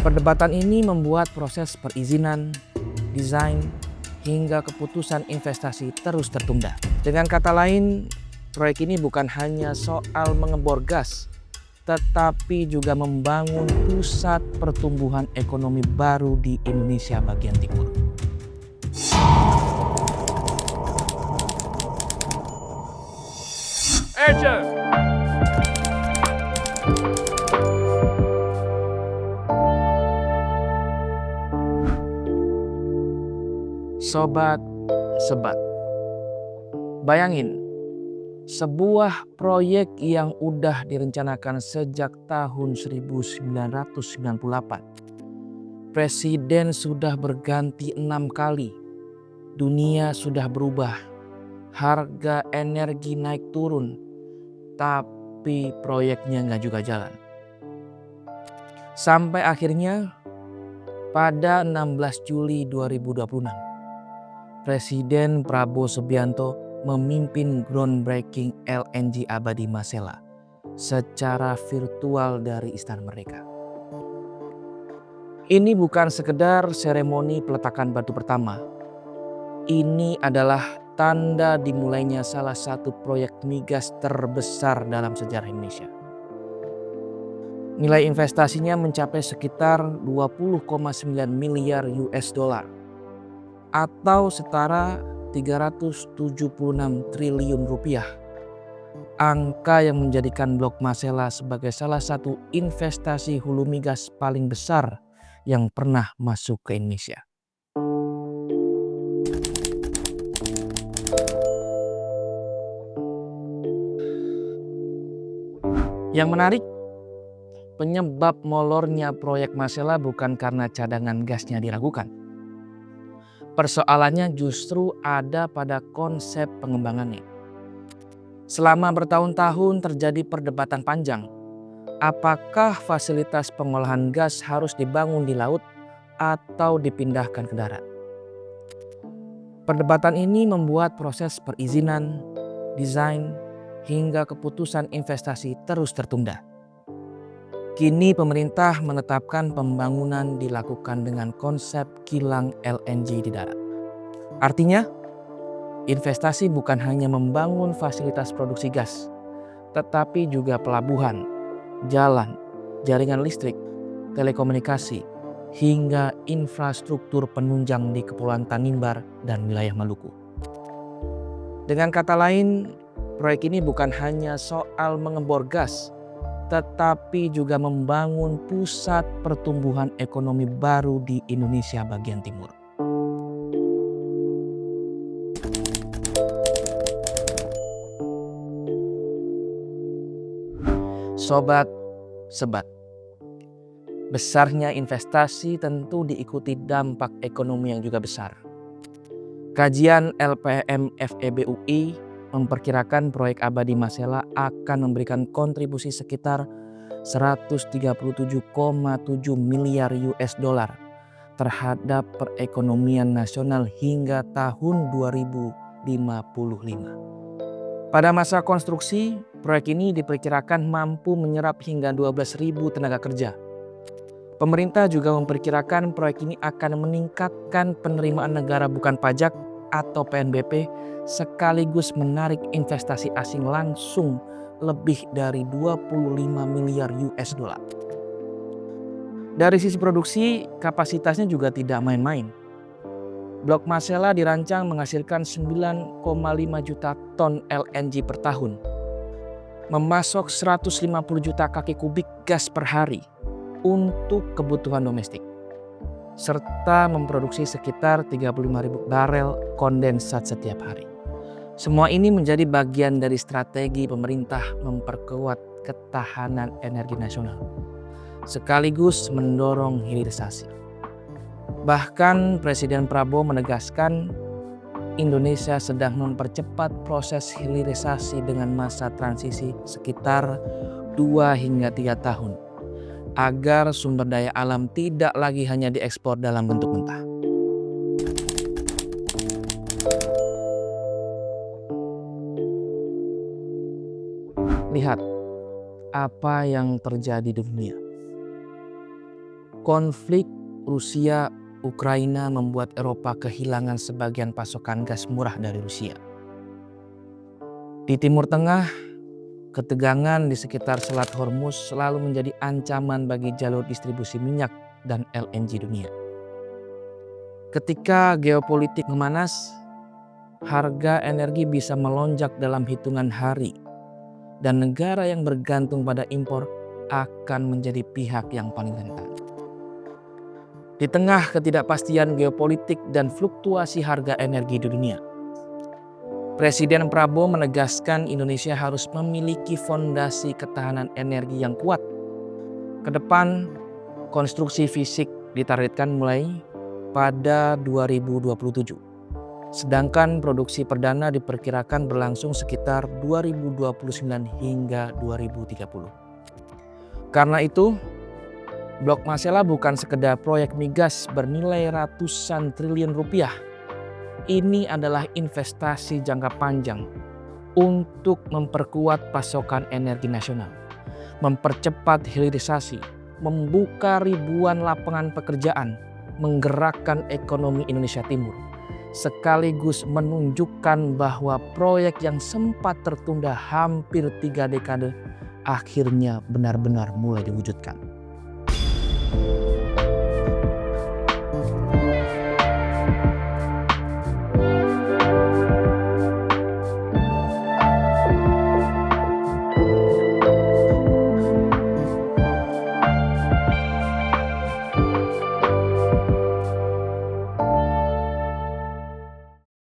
Perdebatan ini membuat proses perizinan, desain, hingga keputusan investasi terus tertunda. Dengan kata lain, proyek ini bukan hanya soal mengebor gas, tetapi juga membangun pusat pertumbuhan ekonomi baru di Indonesia bagian timur. Action! Sobat Sebat, bayangin sebuah proyek yang udah direncanakan sejak tahun 1998. Presiden sudah berganti 6 kali. Dunia sudah berubah. Harga energi naik turun. Tapi proyeknya nggak juga jalan. Sampai akhirnya pada 16 Juli 2026, Presiden Prabowo Subianto memimpin groundbreaking LNG Abadi Masela secara virtual dari Istana Merdeka. Ini bukan sekedar seremoni peletakan batu pertama. Ini adalah tanda dimulainya salah satu proyek migas terbesar dalam sejarah Indonesia. Nilai investasinya mencapai sekitar 20,9 miliar US dollar atau setara 376 triliun rupiah. Angka yang menjadikan Blok Masela sebagai salah satu investasi hulu migas paling besar yang pernah masuk ke Indonesia. Yang menarik, penyebab molornya proyek Masela bukan karena cadangan gasnya diragukan. Persoalannya justru ada pada konsep pengembangannya. Selama bertahun-tahun terjadi perdebatan panjang. Apakah fasilitas pengolahan gas harus dibangun di laut atau dipindahkan ke darat? Perdebatan ini membuat proses perizinan, desain, hingga keputusan investasi terus tertunda. Kini pemerintah menetapkan pembangunan dilakukan dengan konsep kilang LNG di darat. Artinya, investasi bukan hanya membangun fasilitas produksi gas, tetapi juga pelabuhan, jalan, jaringan listrik, telekomunikasi, hingga infrastruktur penunjang di Kepulauan Tanimbar dan wilayah Maluku. Dengan kata lain, proyek ini bukan hanya soal mengebor gas, tetapi juga membangun pusat pertumbuhan ekonomi baru di Indonesia bagian timur. Sobat Sebat, besarnya investasi tentu diikuti dampak ekonomi yang juga besar. Kajian LPM FEB UI memperkirakan proyek Abadi Masela akan memberikan kontribusi sekitar 137,7 miliar US dollar terhadap perekonomian nasional hingga tahun 2055. Pada masa konstruksi, proyek ini diperkirakan mampu menyerap hingga 12.000 tenaga kerja. Pemerintah juga memperkirakan proyek ini akan meningkatkan penerimaan negara bukan pajak atau PNBP sekaligus menarik investasi asing langsung lebih dari 25 miliar US dollar. Dari sisi produksi, kapasitasnya juga tidak main-main. Blok Masela dirancang menghasilkan 9,5 juta ton LNG per tahun, memasok 150 juta kaki kubik gas per hari untuk kebutuhan domestik, serta memproduksi sekitar 35.000 barel kondensat setiap hari. Semua ini menjadi bagian dari strategi pemerintah memperkuat ketahanan energi nasional, sekaligus mendorong hilirisasi. Bahkan Presiden Prabowo menegaskan Indonesia sedang mempercepat proses hilirisasi dengan masa transisi sekitar 2 hingga 3 tahun agar sumber daya alam tidak lagi hanya diekspor dalam bentuk mentah. Lihat apa yang terjadi di dunia. Konflik Rusia Ukraina membuat Eropa kehilangan sebagian pasokan gas murah dari Rusia. Di Timur Tengah, ketegangan di sekitar Selat Hormuz selalu menjadi ancaman bagi jalur distribusi minyak dan LNG dunia. Ketika geopolitik memanas, harga energi bisa melonjak dalam hitungan hari, dan negara yang bergantung pada impor akan menjadi pihak yang paling rentan. Di tengah ketidakpastian geopolitik dan fluktuasi harga energi di dunia, Presiden Prabowo menegaskan Indonesia harus memiliki fondasi ketahanan energi yang kuat. Kedepan, konstruksi fisik ditargetkan mulai pada 2027. Sedangkan produksi perdana diperkirakan berlangsung sekitar 2029 hingga 2030. Karena itu, Blok Masela bukan sekedar proyek migas bernilai ratusan triliun rupiah. Ini adalah investasi jangka panjang untuk memperkuat pasokan energi nasional, mempercepat hilirisasi, membuka ribuan lapangan pekerjaan, menggerakkan ekonomi Indonesia Timur, sekaligus menunjukkan bahwa proyek yang sempat tertunda hampir 3 dekade akhirnya benar-benar mulai diwujudkan.